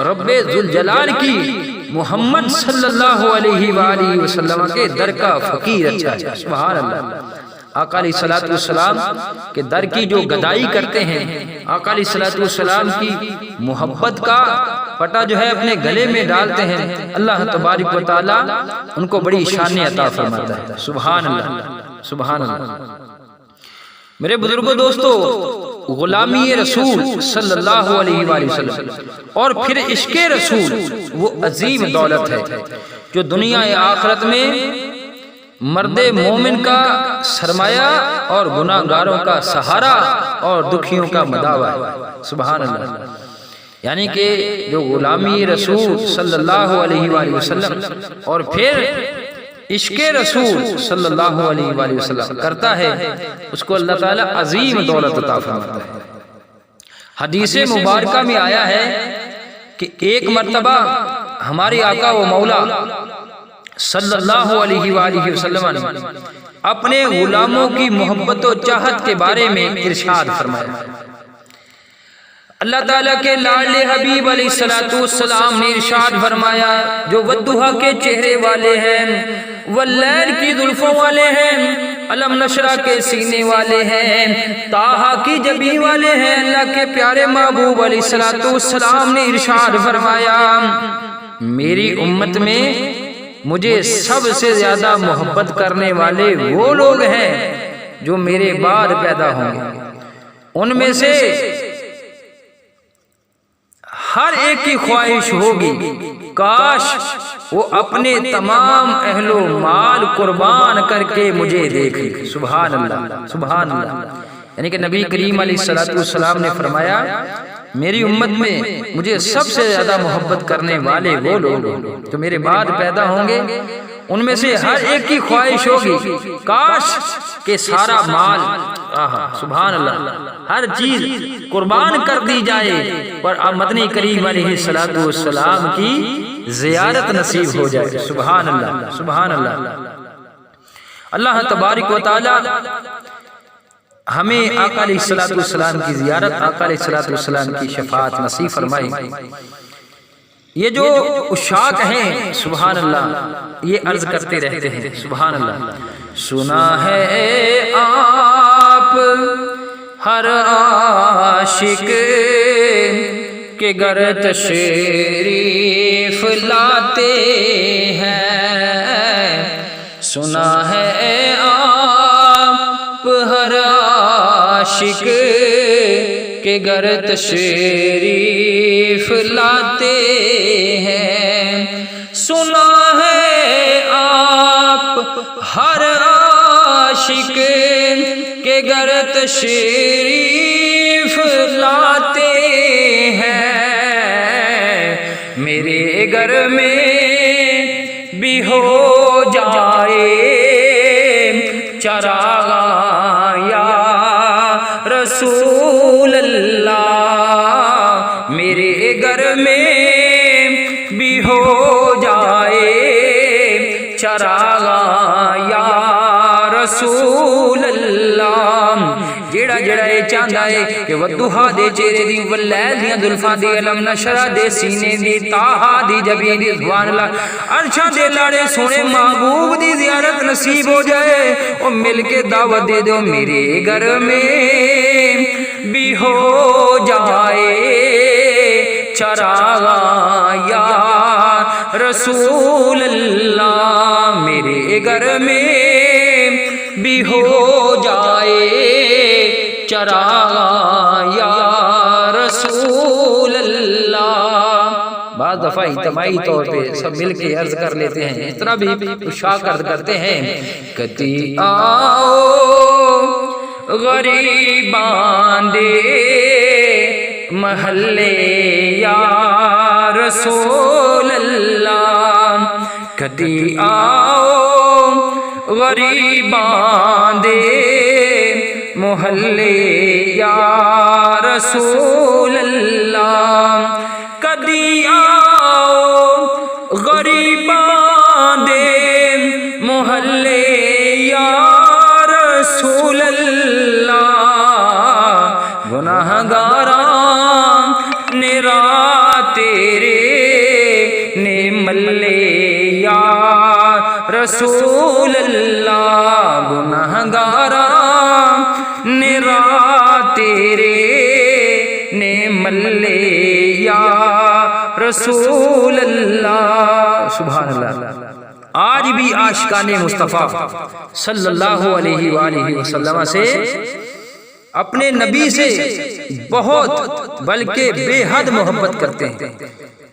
رب ذوالجلال کی، محمد صلی اللہ علیہ وآلہ وسلم کے در کا فقیر اچھا ہے. سبحان اللہ. آقا علیہ الصلوۃ والسلام کے در کی جو گدائی کرتے ہیں، آقا علیہ الصلوۃ والسلام کی محبت کا پٹا جو ہے اپنے گلے میں ڈالتے ہیں، اللہ تبارک و تعالیٰ ان کو بڑی شان عطا فرماتا ہے. سبحان اللہ. سبحان اللہ. میرے بزرگوں دوستو، غلامی رسول صلی اللہ علیہ وآلہ وسلم اور پھر عشق رسول وہ عظیم دولت ہے جو دنیا آخرت میں مرد مومن کا سرمایہ اور گناہگاروں کا سہارا اور دکھیوں کا مداوا ہے. سبحان اللہ. یعنی کہ جو غلامی رسول صلی اللہ علیہ وآلہ وسلم اور پھر عشق رسول صلی اللہ علیہ وآلہ وسلم کرتا ہے اس کو اللہ تعالیٰ عظیم دولت عطا فرماتا ہے. حدیث مبارکہ میں آیا ہے کہ ایک مرتبہ ہمارے آقا و مولا صلی اللہ علیہ وآلہ وسلم نے اپنے غلاموں کی محبت و چاہت کے بارے میں ارشاد فرمایا. اللہ تعالیٰ کے لاڈلے حبیب علیہ الصلوۃ والسلام نے ارشاد فرمایا جو والضحیٰ کے چہرے والے ہیں، واللیل کی زلفوں والے ہیں، علم نشرہ کے سینے والے ہیں، طٰہٰ کی جبین والے ہیں. اللہ کے پیارے محبوب علیہ الصلوۃ والسلام نے ارشاد فرمایا میری امت میں مجھے سب سے زیادہ محبت کرنے والے وہ لوگ ہیں جو میرے بعد پیدا ہوں گے. ان میں سے ہر ایک کی خواہش ہوگی کاش وہ اپنے تمام اہل و مال قربان کر کے مجھے دیکھے. سبحان اللہ. سبحان اللہ. یعنی کہ نبی کریم علیہ السلام نے فرمایا میری امت میں مجھے سب سے زیادہ محبت کرنے والے وہ لوگ جو میرے بعد پیدا ہوں گے، ان میں سے ہر ایک کی خواہش ہوگی کاش کہ سارا مال، سبحان اللہ، ہر چیز قربان کر دی جائے پر مدنی کریم علیہ السلام کی زیارت نصیب ہو جائے۔ سبحان اللہ، سبحان اللہ۔ اللہ تبارک و تعالی ہمیں آقا علیہ السلام کی زیارت، آقا علیہ السلام کی شفاعت نصیب فرمائے۔ یہ جو عشاق ہیں سبحان اللہ یہ عرض کرتے رہتے ہیں سبحان اللہ، سنا ہے آپ ہر عاشق کے گر تشریف لاتے ہیں، سنا ہے آپ ہر عاشق کے گر تشریف لاتے ہیں، سنا ہے آپ ہر عاشق کے گر تشریف لاتے ہیں، میرے گھر میں بھی ہو جائے چراغ یا رسول اللہ، میرے گھر میں بھی ہو جائے چراغ یا رسول اللہ، جیڑا جیڑا یہ چاہتا ہے کہ ودھا دے چہرے دی واللیل دیاں زلفاں دی علم نشرہ دے سینے دی تاہا دی جبین دی سبحان اللہ، عرشاں دے لاڑے سونے محبوب دی زیارت نصیب ہو جائے، او مل کے دعوت دے دو میرے گھر میں بھی ہو جائے چراغ یا رسول اللہ، میرے گھر میں بھی ہو جائے چراغ یا رسول اللہ۔ بعض دفعہ اجتماعی طور پہ سب مل کے عرض کر لیتے ہیں، اس طرح بھی عشاق عرض کرتے ہیں، کتی آؤ غریبان دے محلے یا رسول اللہ، کتی آؤ غریبان دے محلے یا رسول اللہ، کدی آؤ غریبان دے محلے یا رسول اللہ، گناہ گاراں نے راہ تیرے نے ملے یا رسول اللہ، گناہ گاراں نے راہ تیرے نے ملے یا رسول اللہ، سبحان اللہ۔ آج بھی عاشقان مصطفیٰ صلی اللہ علیہ وآلہ وسلم سے اپنے نبی سے بہت بلکہ بے حد محبت کرتے ہیں،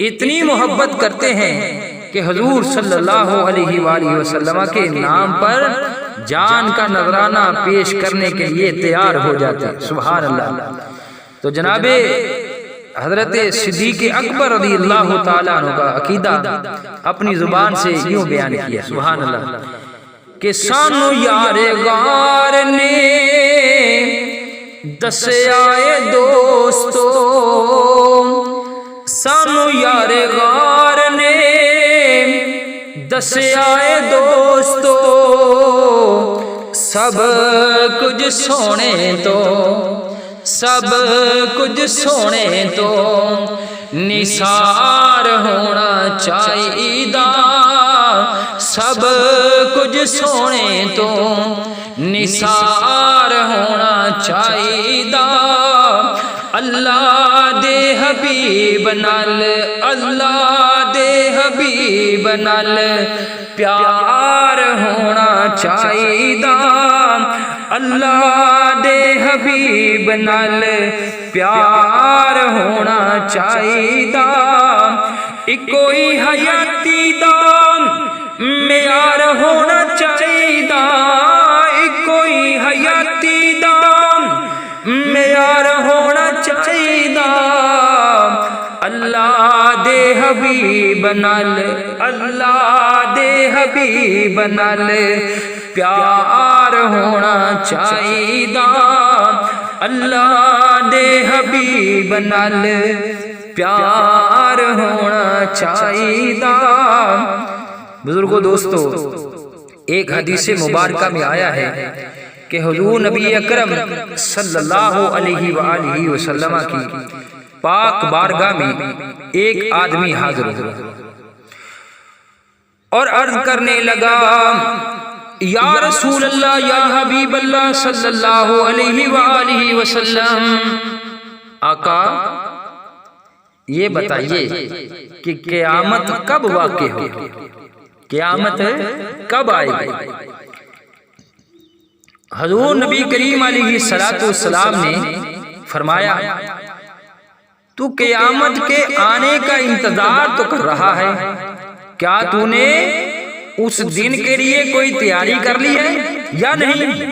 اتنی محبت کرتے ہیں کہ حضور صلی اللہ علیہ وآلہ وسلم کے نام پر جان کا نذرانہ پیش کرنے کے لیے تیار ہو جاتے ہیں، سبحان اللہ۔ تو جناب حضرت صدیق اکبر رضی اللہ تعالیٰ عنہ کا عقیدہ اپنی زبان سے یوں بیان کیا، سبحان اللہ، کہ سانو یار غار نے دسیا اے دوستو، سانو یار غار نے دسیا اے دوستو، سب کچھ سونے تو سب کچھ سونے تو نثار ہونا چاہیدا، سب کچھ سونے تو نثار ہونا چاہیدا، اللہ دے حبیب نال، اللہ دے حبیب نال پیار ہونا چاہیدا، اللہ دے حبیب نال پیار ہونا چاہیدا، اکوئی حیاتی دا معیار ہونا چاہیدا، اکوئی حیاتی دا دے حبیب نال اللہ دے حبیب نال پیار ہونا چاہیدا اللہ دے حبیب نال پیار ہونا چاہیدا۔ بزرگوں دوستو، ایک حدیث مبارکہ میں آیا ہے کہ حضور نبی اکرم صلی اللہ علیہ وآلہ وسلم کی پاک بارگاہ میں ایک آدمی حاضر ہوا اور عرض کرنے لگا یا رسول اللہ یا حبیب اللہ صلی اللہ علیہ وآلہ وسلم، آقا یہ بتائیے کہ قیامت کب واقع ہوگی، قیامت کب آئے گی؟ حضور نبی کریم علیہ السلام نے فرمایا تو قیامت کے آنے کا انتظار تو کر رہا ہے، کیا تو نے اس دن کے لیے کوئی تیاری کر لی ہے یا نہیں؟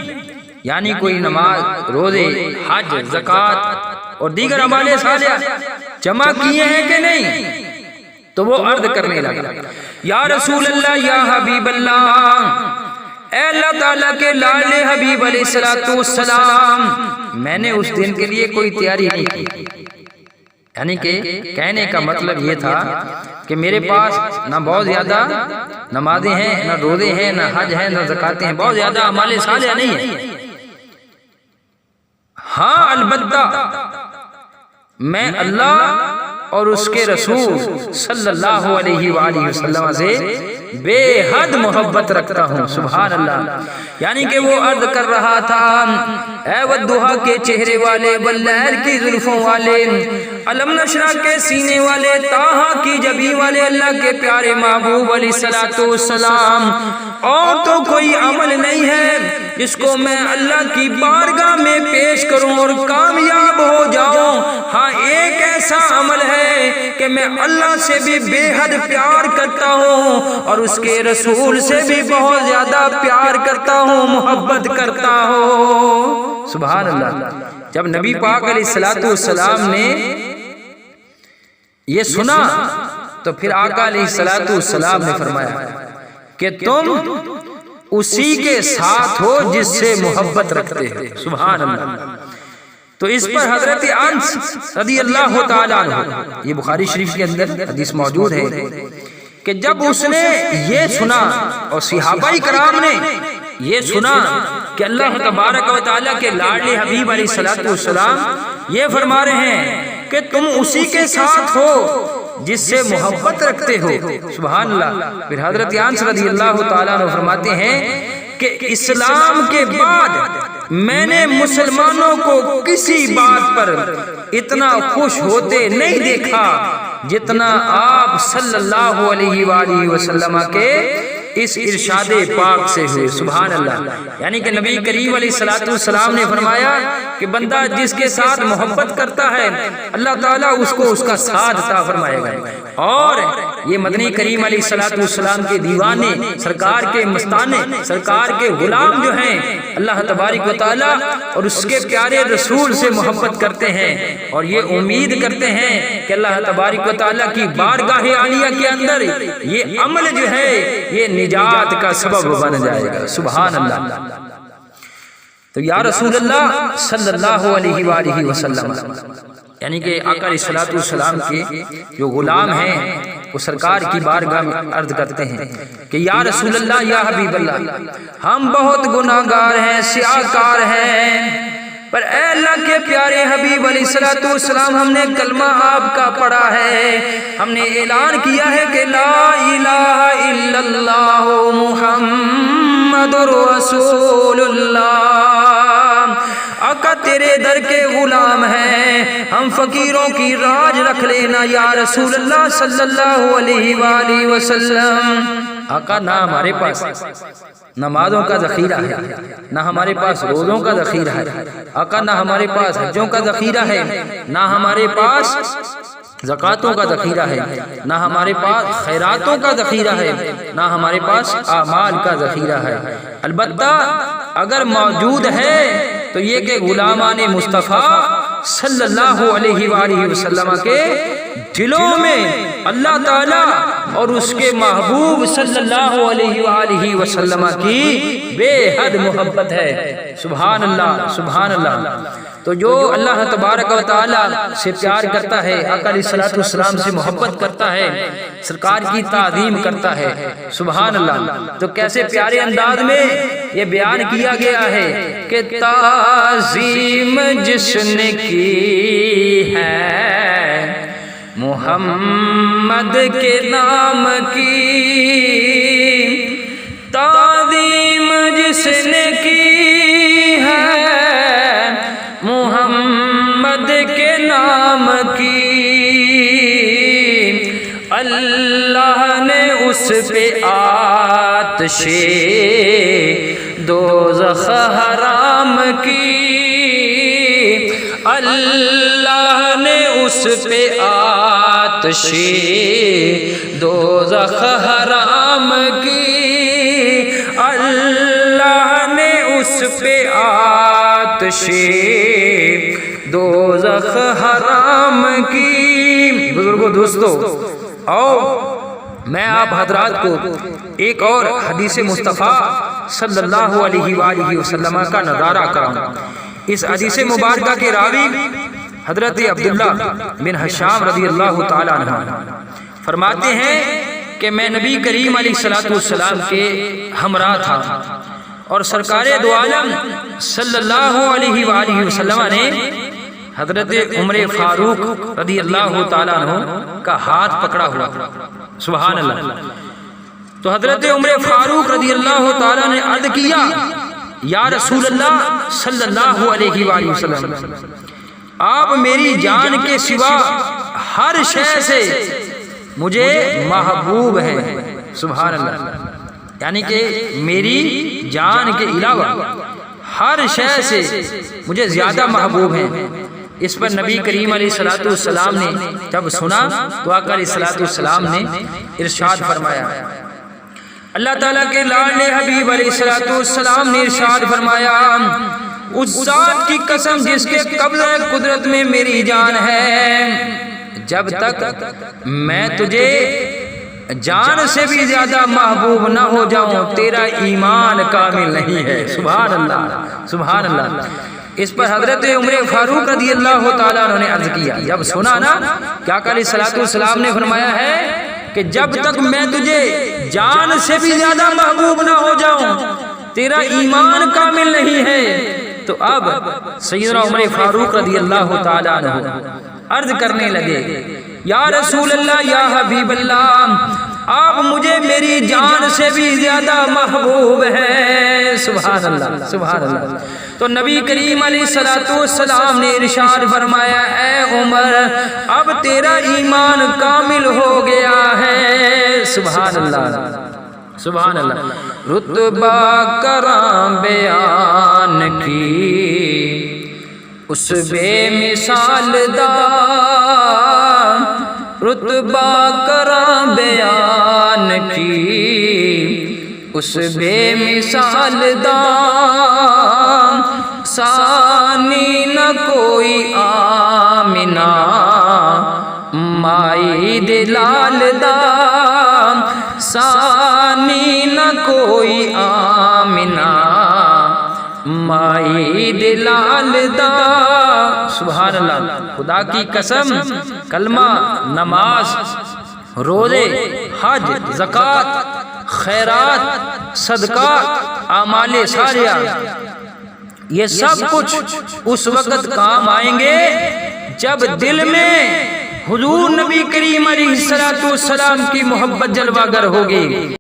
یعنی کوئی نماز، روزے، حج، زکوٰۃ اور دیگر اعمال صالحہ جمع کیے ہیں کہ نہیں؟ تو وہ عرض کرنے لگا یا رسول اللہ یا حبیب اللہ، اے اللہ تعالیٰ کے لاڈلے حبیب علیہ السلام، میں نے اس دن کے لیے کوئی تیاری نہیں کی۔ یعنی کہ کہنے کا مطلب یہ تھا کہ میرے پاس نہ بہت زیادہ نمازیں ہیں، نہ روزے ہیں، نہ حج ہیں، نہ زکاتیں ہیں، بہت زیادہ اعمال صالحہ نہیں ہیں۔ ہاں البتہ میں اللہ اور اس کے رسول صلی اللہ علیہ وآلہ وسلم سے بے حد محبت رکھتا ہوں۔ سبحان اللہ۔ یعنی کہ وہ عرض کر رہا تھا اے والضحیٰ کے چہرے والے، واللیل کی زلفوں والے، علم نشرح کے سینے والے، طٰہٰ کی جبیں والے اللہ کے پیارے محبوب علیہ السلام، اور تو کوئی عمل نہیں ہے جس کو میں اللہ کی بارگاہ میں پیش کروں اور کامیاب ہو جاؤں۔ ہاں ایک ایسا عمل ہے کہ میں اللہ سے بھی بے حد پیار کرتا ہوں اور اس کے رسول سے بھی بہت زیادہ پیار کرتا ہوں، محبت کرتا ہوں۔ سبحان اللہ۔ جب نبی پاک علیہ السلام نے یہ سنا تو پھر آقا علیہ السلام نے فرمایا کہ تم اسی کے ساتھ ہو جس سے محبت رکھتے ہو۔ سبحان اللہ۔ تو اس پر حضرت انس رضی اللہ تعالیٰ عنہ، یہ بخاری شریف کے اندر حدیث موجود ہے کہ جب اس نے یہ سنا اور صحابہ کرام نے یہ سنا کہ اللہ تبارک و تعالیٰ کے لاڈلے حبیب علیہ السلام یہ فرما رہے ہیں کہ تم اسی کے ساتھ ہو جس سے محبت رکھتے ہو۔ سبحان اللہ۔ پھر حضرت انس رضی اللہ تعالیٰ عنہ فرماتے ہیں کہ اسلام کے بعد میں نے مسلمانوں کو کسی بات پر اتنا خوش ہوتے نہیں دیکھا جتنا آپ صلی اللہ علیہ وآلہ وسلم کے اس ارشاد پاک سے ہوئے۔ سبحان اللہ۔ یعنی کہ نبی کریم علیہ السلام نے فرمایا کہ بندہ جس کے ساتھ محبت کرتا ہے اللہ تعالیٰ اس کو اس کا ساتھ عطا فرمائے گا۔ اور یہ مدنی کریم علیہ السلام کے دیوانے، سرکار کے مستانے، سرکار کے غلام جو ہیں اللہ تبارک و تعالیٰ اور اس کے پیارے رسول سے محبت کرتے ہیں اور یہ امید کرتے ہیں کہ اللہ تبارک و تعالیٰ کی بارگاہ عالیہ کے اندر یہ عمل جو ہے یہ نجات کا سبب بن جائے گا۔ سبحان اللہ۔ تو یا رسول اللہ صلی اللہ علیہ وآلہ وسلم، یعنی کہ آقا علیہ السلام کے جو غلام ہیں وہ سرکار کی بارگاہ میں عرض کرتے ہیں کہ یا رسول اللہ یا حبیب اللہ، ہم بہت گناہگار ہیں، سیاہکار ہیں، پر اے اللہ کے پیارے حبیب علیہ السلام ہم نے کلمہ آپ کا پڑھا ہے، ہم نے اعلان کیا ہے کہ لا الہ الا اللہ محمد رسول اللہ۔ آقا تیرے در کے غلام ہیں، ہم فقیروں کی راج رکھ لینا یا رسول اللہ صلی اللہ علیہ وآلہ وسلم۔ آقا نہ ہمارے پاس نمازوں کا ذخیرہ ہے، نہ ہمارے پاس روزوں کا ذخیرہ ہے، آقا نہ ہمارے پاس حجوں کا ذخیرہ ہے، نہ ہمارے پاس زکاتوں کا ذخیرہ ہے، نہ ہمارے پاس خیراتوں کا ذخیرہ ہے، نہ ہمارے پاس اعمال کا ذخیرہ ہے۔ البتہ اگر موجود ہے تو یہ کہ غلامان مصطفیٰ صلی اللہ علیہ وآلہ وسلم کے دلوں میں اللہ تعالیٰ اور اس کے محبوب صلی اللہ علیہ وآلہ وسلم کی بے حد محبت ہے۔ سبحان اللہ، سبحان اللہ۔ تو جو اللہ تبارک و تعالیٰ سے پیار کرتا ہے، آقا علیہ الصلوۃ والسلام سے محبت کرتا ہے، سرکار کی تعظیم کرتا ہے، سبحان اللہ، تو کیسے پیارے انداز میں یہ بیان کیا گیا ہے کہ تعظیم جس نے کی ہے محمد کے نام کی، تعظیم جس نے کی ہے محمد کے نام کی، اللہ نے اس پہ آتش دوزخ حرام کی، اللہ نے اس پہ آتش دوزخ حرام کی، اللہ نے اس پہ آتش دوزخ حرام کی۔ بزرگوں، دوستو، آؤ میں آپ حضرات کو ایک اور حدیث مصطفیٰ صلی اللہ علیہ وآلہ وسلم کا نظارہ کراؤں۔ اس حدیث مبارکہ کے راوی حضرت عبداللہ بن حشام رضی اللہ تعالیٰ عنہ فرماتے ہیں کہ میں نبی کریم علیہ الصلوۃ والسلام کے ہمراہ تھا اور سرکار دو عالم صلی اللہ علیہ وآلہ وسلم نے حضرت عمر فاروق رضی اللہ تعالیٰ عنہ کا ہاتھ پکڑا ہوا، سبحان اللہ۔ تو حضرت عمر فاروق رضی اللہ تعالیٰ نے عرض کیا، یا رسول اللہ صلی اللہ علیہ وآلہ وسلم، آپ میری جان کے سوا ہر شے سے مجھے محبوب ہیں، سبحان اللہ، یعنی کہ میری جان کے علاوہ ہر شے سے مجھے زیادہ محبوب ہیں۔ اس پر نبی کریم علیہ الصلوۃ والسلام نے جب سنا تو آقا علیہ الصلوۃ والسلام نے ارشاد فرمایا، اللہ تعالیٰ کے لاڈلے حبیب علیہ الصلوۃ والسلام نے ارشاد فرمایا، اس ذات کی قسم جس کے قبضہ قدرت میں میری جان ہے، جب تک میں تجھے جان سے بھی زیادہ محبوب نہ ہو جاؤں تیرا ایمان کامل نہیں ہے، سبحان اللہ، سبحان اللہ۔ اس پر حضرت عمر فاروق رضی اللہ تعالیٰ عنہ نے عرض کیا، جب سنا نا کہ آقا علیہ الصلوۃ والسلام نے فرمایا ہے کہ جب تک میں تجھے جان سے بھی زیادہ محبوب نہ ہو جاؤں تیرا ایمان کامل نہیں ہے، تو اب سیدنا عمر فاروق رضی اللہ تعالیٰ عنہ عرض کرنے لگے، یا رسول اللہ، یا حبیب اللہ، آپ مجھے میری جان سے بھی زیادہ محبوب ہیں، سبحان اللہ، سبحان اللہ۔ تو نبی کریم علیہ الصلوۃ والسلام نے ارشاد فرمایا، اے عمر، اب تیرا ایمان کامل ہو گیا ہے، سبحان اللہ، سبحان اللہ۔ رتبہ کراں بیان کی اس بے مثال دا، رتبہ کراں بیان کی اس بے مثال دا، ثانی نہ کوئی آمنہ مائی دلال دا، ثانی نہ کوئی آمنہ مائی دلال دا، سبحان اللہ۔ خدا کی قسم، کلمہ، نماز، روزے، حج، زکوٰۃ، خیرات، صدقات، اعمال صالحہ، یہ سب کچھ اس وقت کام آئیں گے جب دل میں حضور نبی کریم علیہ الصلوۃ والسلام کی محبت جلوہ گر ہوگی۔